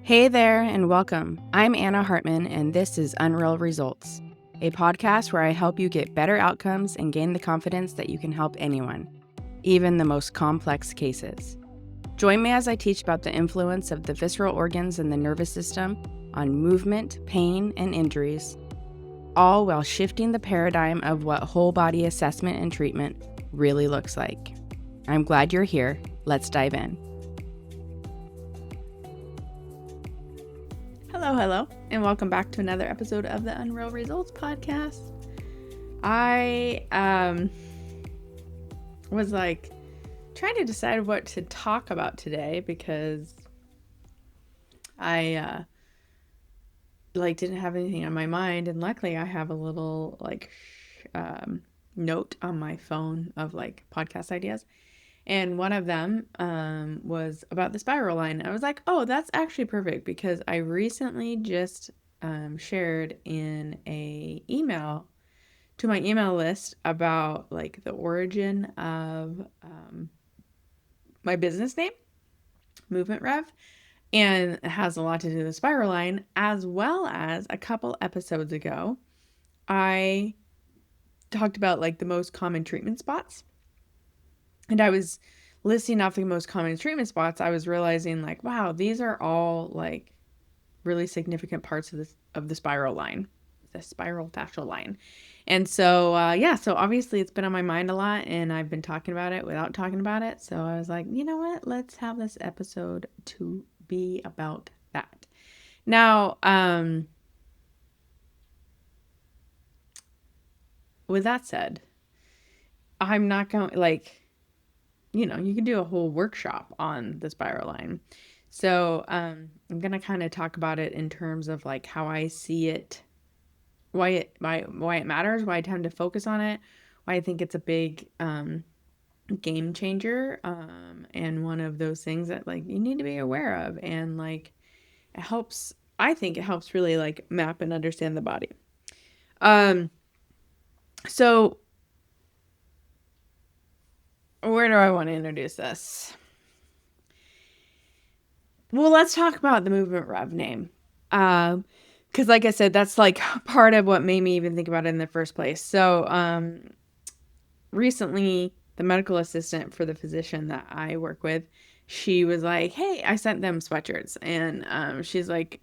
Hey there, and welcome. I'm Anna Hartman, and this is Unreal Results, a podcast where I help you get better outcomes and gain the confidence that you can help anyone, even the most complex cases. Join me as I teach about the influence of the visceral organs and the nervous system on movement, pain, and injuries, all while shifting the paradigm of what whole body assessment and treatment really looks like. I'm glad you're here. Let's dive in. Hello, and welcome back to another episode of the Unreal Results podcast. I was trying to decide what to talk about today because I didn't have anything on my mind, and luckily I have a little note on my phone of podcast ideas. And one of them was about the spiral line. I was like, oh, that's actually perfect because I recently just shared in a email to my email list about the origin of my business name, MovementREV, and it has a lot to do with the spiral line, as well as a couple episodes ago, I talked about the most common treatment spots. And I was listing off the most common treatment spots. I was realizing wow, these are all really significant parts of the spiral line, the spiral fascial line. And so, so obviously it's been on my mind a lot and I've been talking about it without talking about it. So I was like, you know what? Let's have this episode to be about that. Now, with that said, I'm not going you can do a whole workshop on the spiral line. So I'm going to kind of talk about it in terms of how I see it, why it matters, why I tend to focus on it, why I think it's a big game changer, and one of those things that you need to be aware of. And I think it helps really map and understand the body. So where do I want to introduce this? Well, let's talk about the MovementREV name. Because like I said, that's part of what made me even think about it in the first place. So recently, the medical assistant for the physician that I work with, she was like, hey, I sent them sweatshirts. And she's like,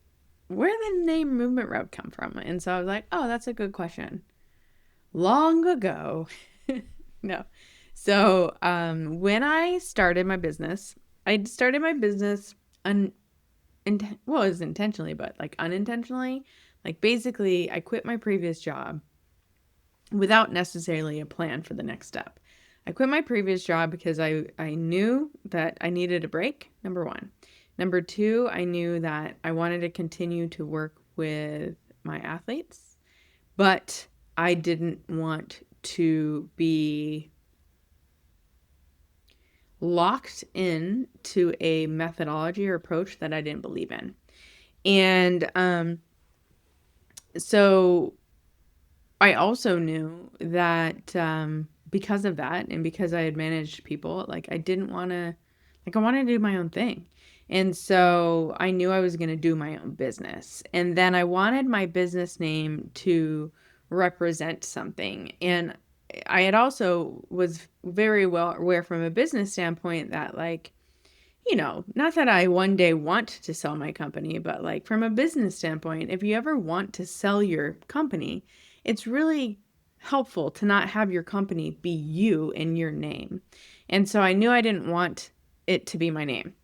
where did the name MovementREV come from? And so I was like, oh, that's a good question. Long ago. No. So when I started my business, it was intentionally, but unintentionally. Basically, I quit my previous job without necessarily a plan for the next step. I quit my previous job because I knew that I needed a break, number one. Number two, I knew that I wanted to continue to work with my athletes, but I didn't want to be locked in to a methodology or approach that I didn't believe in. And so I also knew that because of that and because I had managed people, I didn't want to, I wanted to do my own thing. And so I knew I was going to do my own business. And then I wanted my business name to represent something. And I had also was very well aware from a business standpoint that not that I one day want to sell my company, but from a business standpoint, if you ever want to sell your company, it's really helpful to not have your company be you and your name. And so I knew I didn't want it to be my name.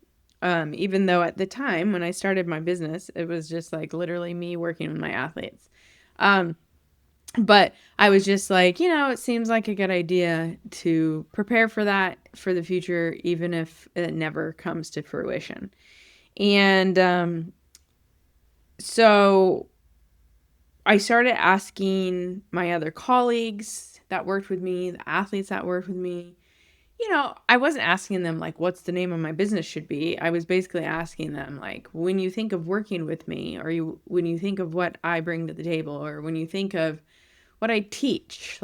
Even though at the time when I started my business, it was just literally me working with my athletes. But I was just it seems like a good idea to prepare for that for the future, even if it never comes to fruition. And so I started asking my other colleagues that worked with me, the athletes that worked with me. I wasn't asking them what's the name of my business should be. I was basically asking them when you think of working with me, or when you think of what I bring to the table, or when you think of what I teach,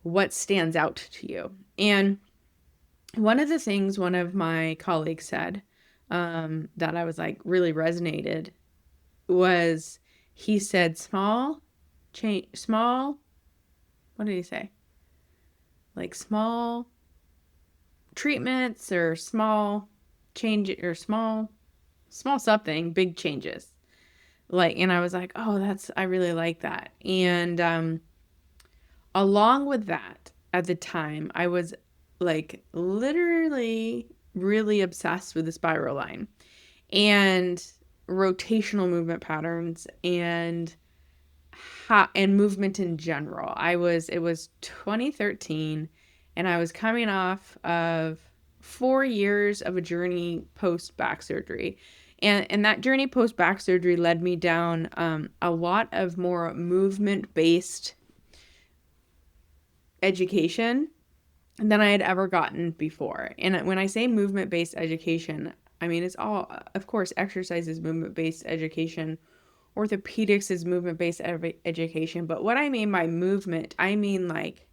what stands out to you. And one of the things one of my colleagues said that I was like really resonated was he said small, what did he say? Like small treatments or small change or small something, big changes. Like, and I was like, oh, I really like that. And along with that, at the time, I was like literally really obsessed with the spiral line and rotational movement patterns and movement in general. It was 2013 and I was coming off of 4 years of a journey post back surgery. And that journey post back surgery led me down a lot of more movement based education than I had ever gotten before. And when I say movement based education, I mean, it's all, of course, exercise is movement based education. Orthopedics is movement based education. But what I mean by movement, I mean like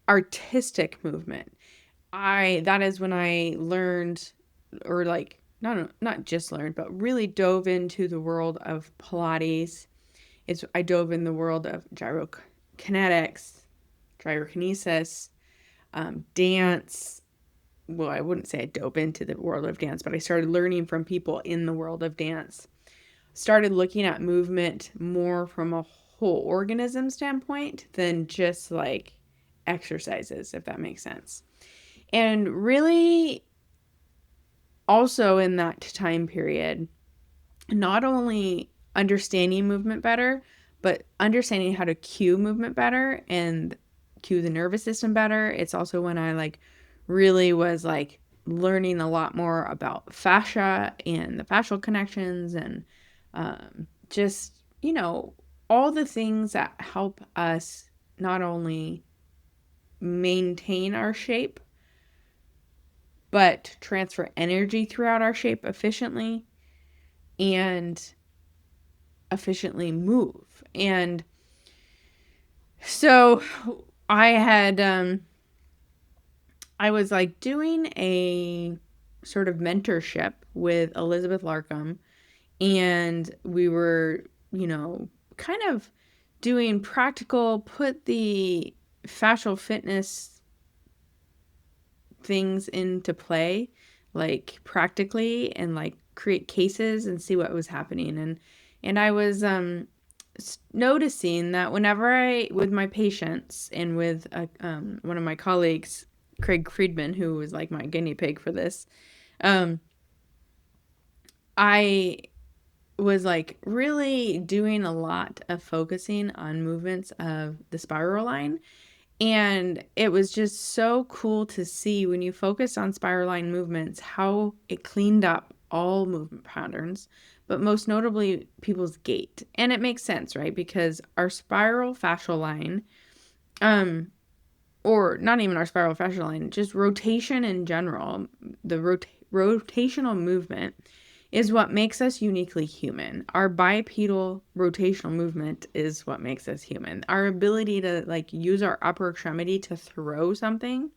artistic movement. That is when I learned, or like, not just learned, but really dove into the world of Pilates. I dove in the world of gyrokinetics, gyrokinesis, dance. Well, I wouldn't say I dove into the world of dance, but I started learning from people in the world of dance. Started looking at movement more from a whole organism standpoint than just like exercises, if that makes sense. And really, also in that time period, not only understanding movement better, but understanding how to cue movement better and cue the nervous system better. It's also when I like really was like learning a lot more about fascia and the fascial connections and just, all the things that help us not only maintain our shape, but transfer energy throughout our shape efficiently and efficiently move. And so I was like doing a sort of mentorship with Elizabeth Larkham, and we were, kind of doing practical, put the fascial fitness things into play, like practically, and like create cases and see what was happening. And I was noticing that whenever with my patients and with one of my colleagues, Craig Friedman, who was like my guinea pig for this, I was like really doing a lot of focusing on movements of the spiral line. And it was just so cool to see when you focus on spiral line movements, how it cleaned up all movement patterns, but most notably people's gait. And it makes sense, right? Because our spiral fascial line, or not even our spiral fascial line, just rotation in general, the rotational movement is what makes us uniquely human. Our bipedal rotational movement is what makes us human. Our ability to like use our upper extremity to throw something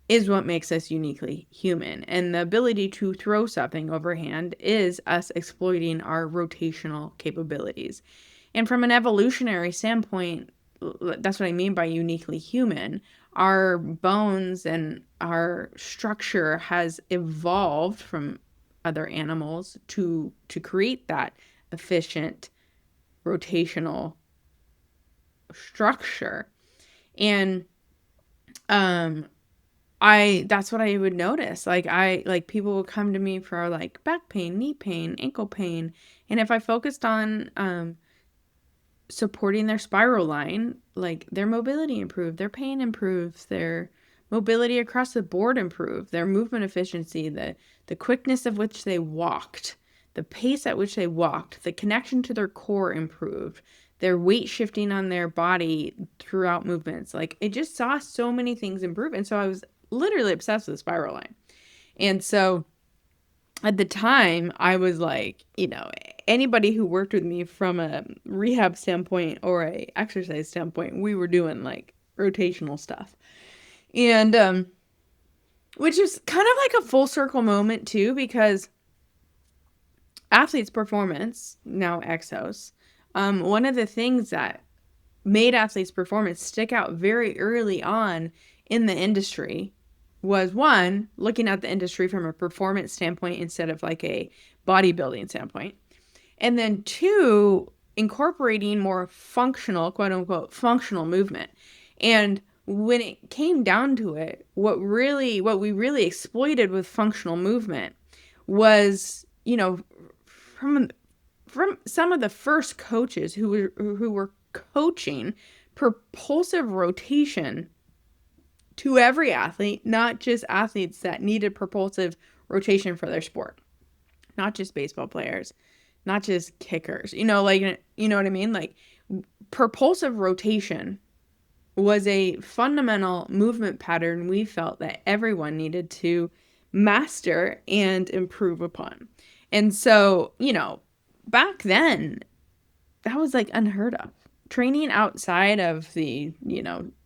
is what makes us uniquely human. And the ability to throw something overhand is us exploiting our rotational capabilities. And from an evolutionary standpoint, that's what I mean by uniquely human. Our bones and our structure has evolved from other animals to create that efficient rotational structure. And that's what I would notice. Like people would come to me for like back pain, knee pain, ankle pain, and if I focused on supporting their spiral line, like their mobility improved, their pain improves, their mobility across the board improved, their movement efficiency, the quickness of which they walked, the pace at which they walked, the connection to their core improved, their weight shifting on their body throughout movements. Like it just saw so many things improve. And so I was literally obsessed with the spiral line. And so at the time, I was like, anybody who worked with me from a rehab standpoint or a exercise standpoint, we were doing like rotational stuff. And which is kind of like a full circle moment too, because athletes' performance, now Exos, one of the things that made athletes' performance stick out very early on in the industry was, one, looking at the industry from a performance standpoint instead of like a bodybuilding standpoint. And then two, incorporating more functional, quote unquote, functional movement. And when it came down to it, what we really exploited with functional movement was, from some of the first coaches who were coaching propulsive rotation to every athlete, not just athletes that needed propulsive rotation for their sport, not just baseball players, not just kickers, like, you know what I mean? Like, propulsive rotation was a fundamental movement pattern we felt that everyone needed to master and improve upon. And so, back then, that was like unheard of. Training outside of the,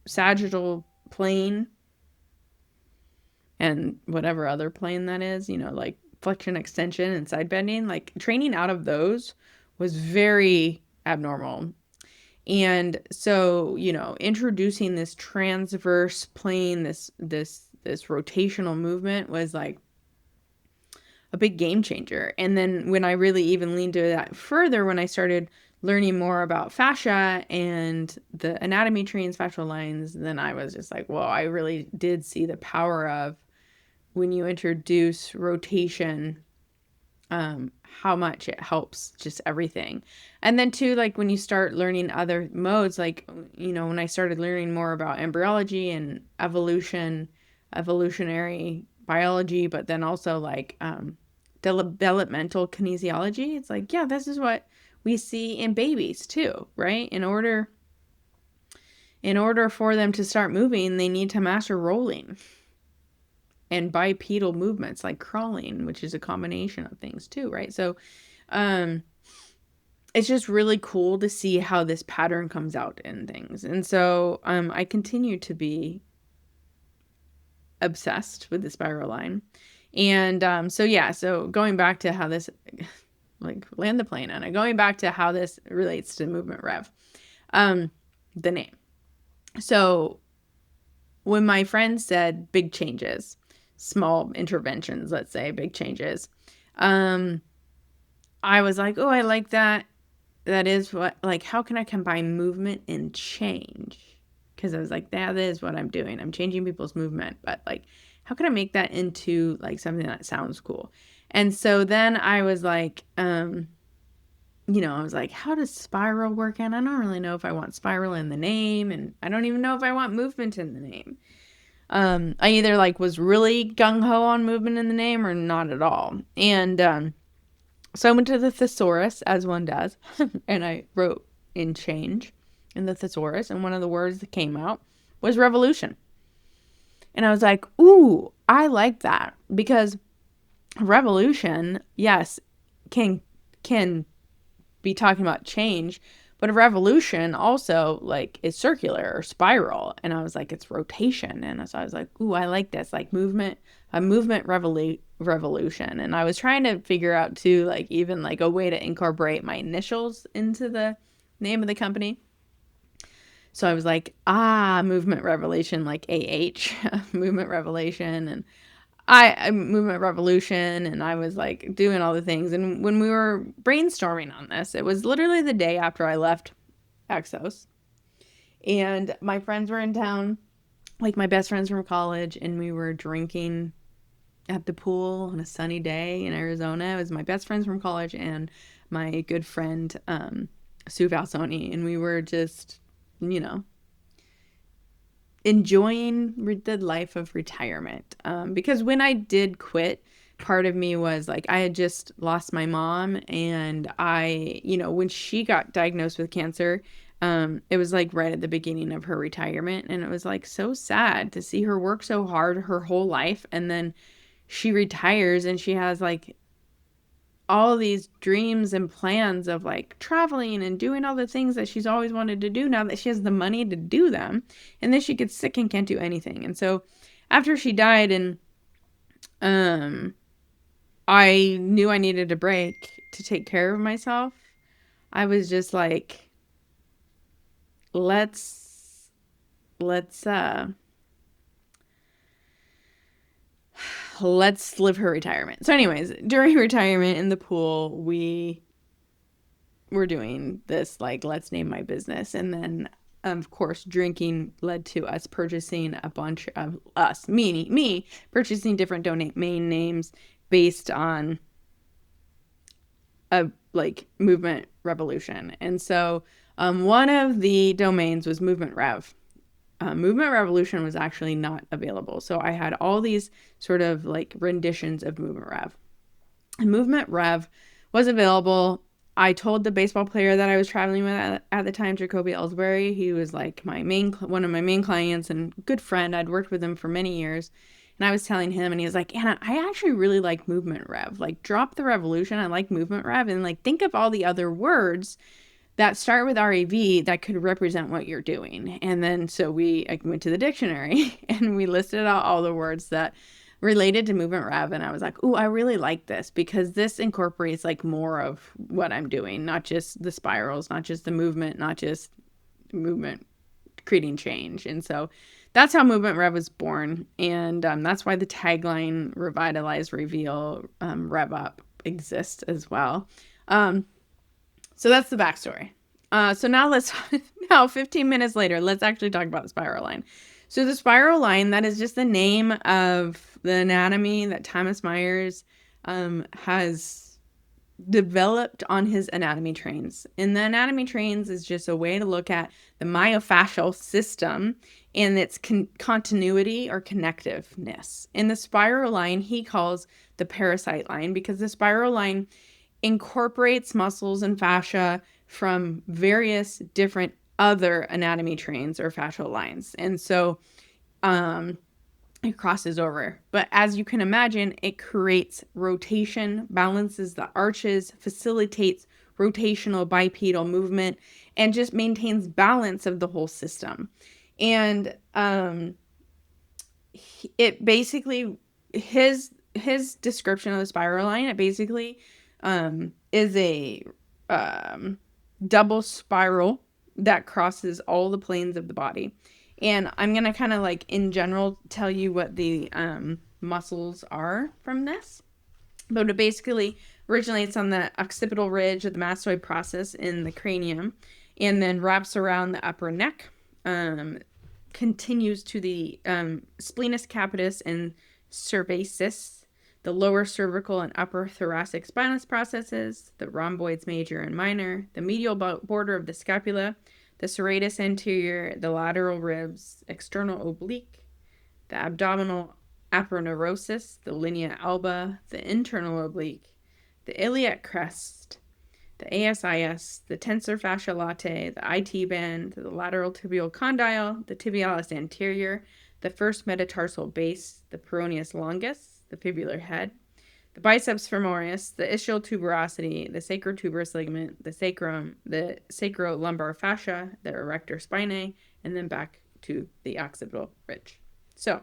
sagittal plane and whatever other plane that is, like flexion, extension, and side bending, like training out of those was very abnormal. And so, introducing this transverse plane, this rotational movement was like a big game changer. And then when I really even leaned into that further, when I started learning more about fascia and the anatomy tree and fascial lines, then I was just like, whoa, I really did see the power of when you introduce rotation, how much it helps just everything. And then too, like when you start learning other modes, like, when I started learning more about embryology and evolutionary biology, but then also like developmental kinesiology, it's like, yeah, this is what we see in babies too, right? In order for them to start moving, they need to master rolling and bipedal movements like crawling, which is a combination of things too, right? So it's just really cool to see how this pattern comes out in things. And so I continue to be obsessed with the spiral line. And so going back to how this, like, land the plane on it, going back to how this relates to MovementREV, the name. So when my friends said big changes, small interventions, let's say big changes, I was like, oh, I like that. That is what, like, how can I combine movement and change? Because I was like, that is what I'm doing. I'm changing people's movement, but like, how can I make that into like something that sounds cool? And so then I was like, I was like, how does spiral work? And I don't really know if I want spiral in the name, and I don't even know if I want movement in the name. I either like was really gung-ho on movement in the name or not at all. And so I went to the thesaurus, as one does, and I wrote in change in the thesaurus, and one of the words that came out was revolution. And I was like, ooh, I like that, because revolution, yes, can be talking about change, but a revolution also like is circular or spiral. And I was like, it's rotation. And so I was like, ooh, I like this, like a movement revolution. And I was trying to figure out too, like even like a way to incorporate my initials into the name of the company. So I was like, movement revolution, like AH, movement revelation, and I movement revolution, and I was like doing all the things. And when we were brainstorming on this, it was literally the day after I left Exos, and my friends were in town, like my best friends from college, and we were drinking at the pool on a sunny day in Arizona. It was my best friends from college and my good friend Sue Valsoni, and we were just, enjoying the life of retirement. Because when I did quit, part of me was like, I had just lost my mom, and I, when she got diagnosed with cancer, it was like right at the beginning of her retirement, and it was like so sad to see her work so hard her whole life, and then she retires and she has like all these dreams and plans of like traveling and doing all the things that she's always wanted to do now that she has the money to do them. And then she gets sick and can't do anything. And so after she died in um, I knew I needed a break to take care of myself. I was just like, let's let's uh let's live her retirement. So anyways, during retirement in the pool, we were doing this, like, let's name my business. And then of course drinking led to us purchasing a bunch of me purchasing different domain names based on a like movement revolution. And so one of the domains was MovementREV. Movement Revolution was actually not available. So I had all these sort of like renditions of MovementREV. And MovementREV was available. I told the baseball player that I was traveling with at the time, Jacoby Ellsbury. He was like one of my main clients and good friend. I'd worked with him for many years. And I was telling him, and he was like, Anna, I actually really like MovementREV. Like, drop the revolution. I like MovementREV. And like, think of all the other words that start with REV that could represent what you're doing. And then so I went to the dictionary and we listed out all the words that related to MovementREV. And I was like, oh, I really like this because this incorporates like more of what I'm doing, not just the spirals, not just the movement, not just movement creating change. And so that's how MovementREV was born. And that's why the tagline Revitalize, Reveal, Rev Up exists as well. So that's the backstory. So now 15 minutes later, let's actually talk about the spiral line. So the spiral line, that is just the name of the anatomy that Thomas Myers has developed on his anatomy trains. And the anatomy trains is just a way to look at the myofascial system and its continuity or connectiveness. And the spiral line he calls the parasite line because the spiral line incorporates muscles and fascia from various different other anatomy trains or fascial lines. And so it crosses over. But as you can imagine, it creates rotation, balances the arches, facilitates rotational bipedal movement, and just maintains balance of the whole system. And it basically, his description of the spiral line, it basically is a double spiral that crosses all the planes of the body. And I'm going to kind of like in general tell you what the muscles are from this. But it basically originates on the occipital ridge of the mastoid process in the cranium and then wraps around the upper neck, continues to the splenius capitis and cervicis, the lower cervical and upper thoracic spinous processes, the rhomboids major and minor, the medial border of the scapula, the serratus anterior, the lateral ribs, external oblique, the abdominal aponeurosis, the linea alba, the internal oblique, the iliac crest, the ASIS, the tensor fascia latae, the IT band, the lateral tibial condyle, the tibialis anterior, the first metatarsal base, the peroneus longus, the fibular head, the biceps femoris, the ischial tuberosity, the sacrotuberous ligament, the sacrum, the sacrolumbar fascia, the erector spinae, and then back to the occipital ridge. So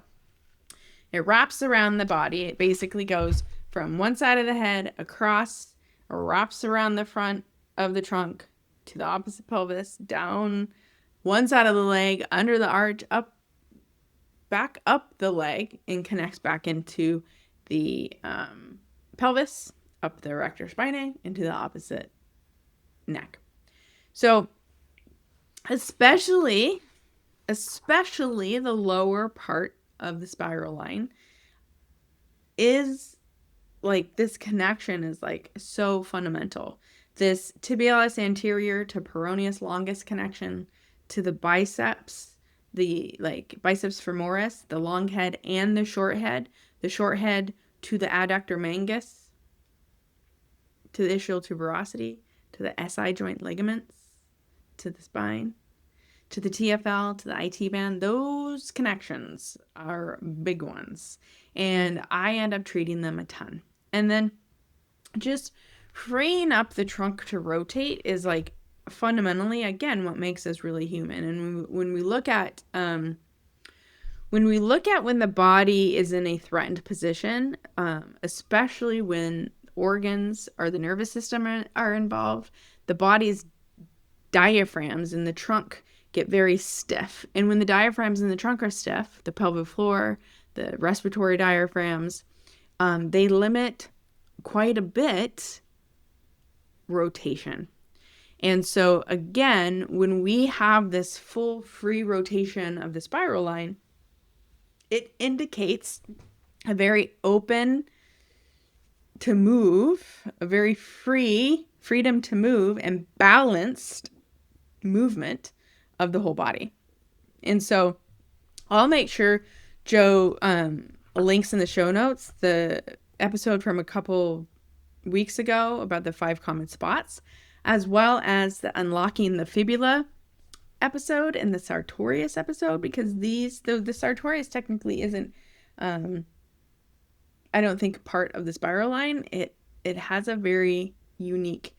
it wraps around the body. It basically goes from one side of the head across, or wraps around the front of the trunk to the opposite pelvis, down one side of the leg, under the arch, up, back up the leg, and connects back into the pelvis, up the erector spinae, into the opposite neck. So especially the lower part of the spiral line is like, this connection is like so fundamental. This tibialis anterior to peroneus longus connection to the biceps, the like biceps femoris, the long head and the short head to the adductor mangus, to the ischial tuberosity, to the SI joint ligaments, to the spine, to the TFL, to the IT band. Those connections are big ones. And I end up treating them a ton. And then just freeing up the trunk to rotate is like fundamentally, again, what makes us really human. And when we look at When we look at when the body is in a threatened position, especially when organs or the nervous system are involved, the body's diaphragms in the trunk get very stiff. And when the diaphragms in the trunk are stiff, the pelvic floor, the respiratory diaphragms, they limit quite a bit rotation. And so again, when we have this full free rotation of the spiral line, it indicates a very open to move, a very freedom to move and balanced movement of the whole body. And so I'll make sure Joe links in the show notes the episode from a couple weeks ago about the 5 common spots, as well as the unlocking the fibula episode and the sartorius episode, because the sartorius technically isn't I don't think part of the spiral line. It has a very unique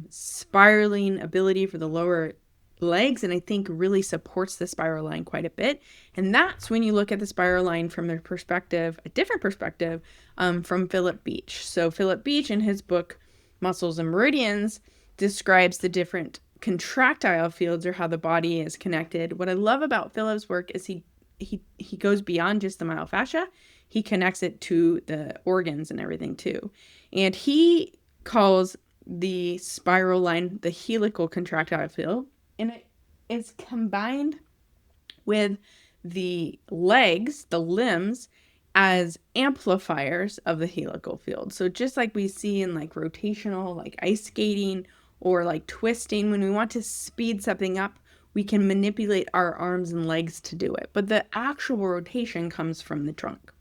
spiraling ability for the lower legs, and I think really supports the spiral line quite a bit. And that's when you look at the spiral line from a different perspective, from Philip Beach. So Philip Beach, in his book Muscles and Meridians, describes the different contractile fields, or how the body is connected. What I love about Philip's work is he goes beyond just the myofascia. He connects it to the organs and everything too. And he calls the spiral line the helical contractile field, and it is combined with the legs, the limbs, as amplifiers of the helical field. So just like we see in like rotational, like ice skating or like twisting, when we want to speed something up, we can manipulate our arms and legs to do it. But the actual rotation comes from the trunk.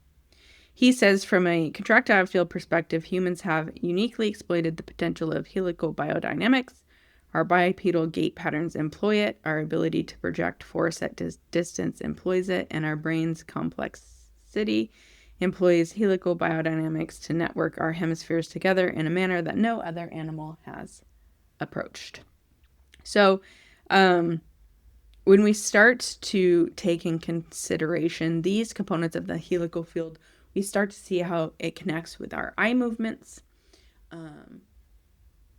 He says, from a contractile field perspective, humans have uniquely exploited the potential of helical biodynamics. Our bipedal gait patterns employ it, our ability to project force at distance employs it, and our brain's complexity employs helical biodynamics to network our hemispheres together in a manner that no other animal has approached. So, when we start to take in consideration these components of the helical field, we start to see how it connects with our eye movements,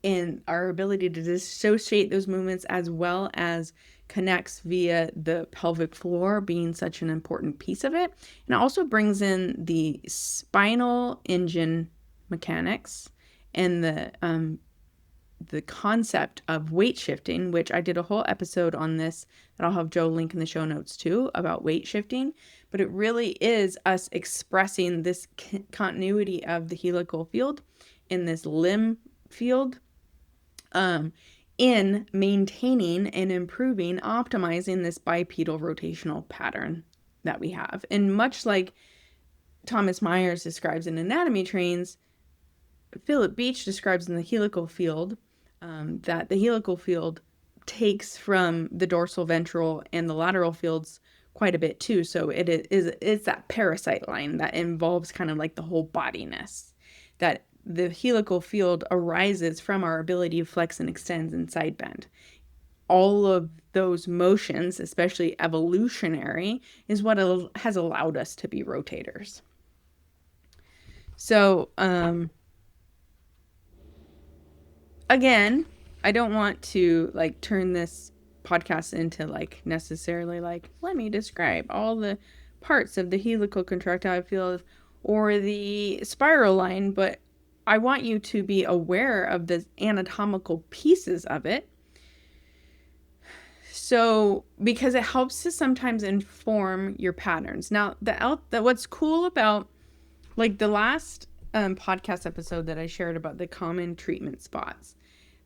and our ability to dissociate those movements, as well as connects via the pelvic floor being such an important piece of it. And it also brings in the spinal engine mechanics and the concept of weight shifting, which I did a whole episode on this that I'll have Joe link in the show notes too, about weight shifting. But it really is us expressing this continuity of the helical field in this limb field, in maintaining and improving, optimizing this bipedal rotational pattern that we have. And much like Thomas Myers describes in Anatomy Trains, Philip Beach describes in the helical field, that the helical field takes from the dorsal ventral and the lateral fields quite a bit too. So it's that parasite line that involves kind of like the whole bodiness, that the helical field arises from our ability to flex and extend and side bend. All of those motions, especially evolutionary, is what has allowed us to be rotators. So, again, I don't want to like turn this podcast into like necessarily like, let me describe all the parts of the helical contractile field or the spiral line, but I want you to be aware of the anatomical pieces of it. So, because it helps to sometimes inform your patterns. Now, what's cool about like the last podcast episode that I shared about the common treatment spots,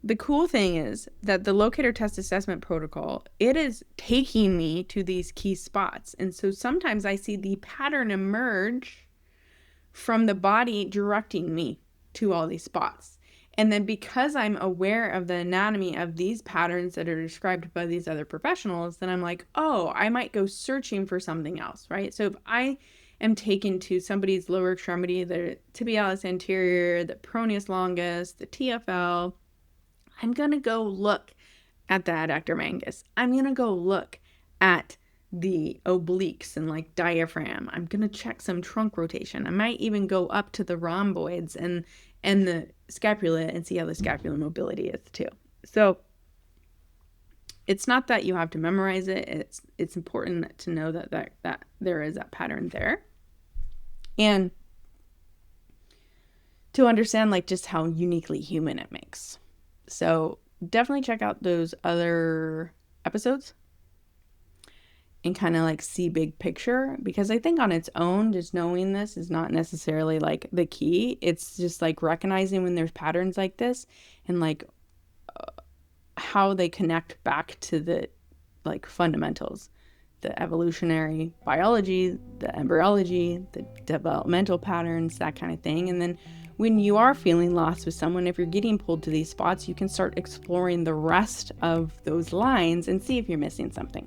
the cool thing is that the locator test assessment protocol, it is taking me to these key spots. And so sometimes I see the pattern emerge from the body directing me to all these spots. And then because I'm aware of the anatomy of these patterns that are described by these other professionals, then I'm like, oh, I might go searching for something else, right? So if I am taken to somebody's lower extremity, the tibialis anterior, the peroneus longus, the TFL, I'm going to go look at the adductor mangus. I'm going to go look at the obliques and like diaphragm. I'm going to check some trunk rotation. I might even go up to the rhomboids and the scapula and see how the scapular mobility is too. So it's not that you have to memorize it. It's important to know that there is that pattern there. And to understand like just how uniquely human it makes. So definitely check out those other episodes and kind of like see big picture, because I think on its own, just knowing this is not necessarily like the key. It's just like recognizing when there's patterns like this and like how they connect back to the like fundamentals, the evolutionary biology, the embryology, the developmental patterns, that kind of thing. And then when you are feeling lost with someone, if you're getting pulled to these spots, you can start exploring the rest of those lines and see if you're missing something.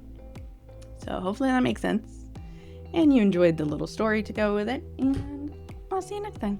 So hopefully that makes sense and you enjoyed the little story to go with it, and I'll see you next time.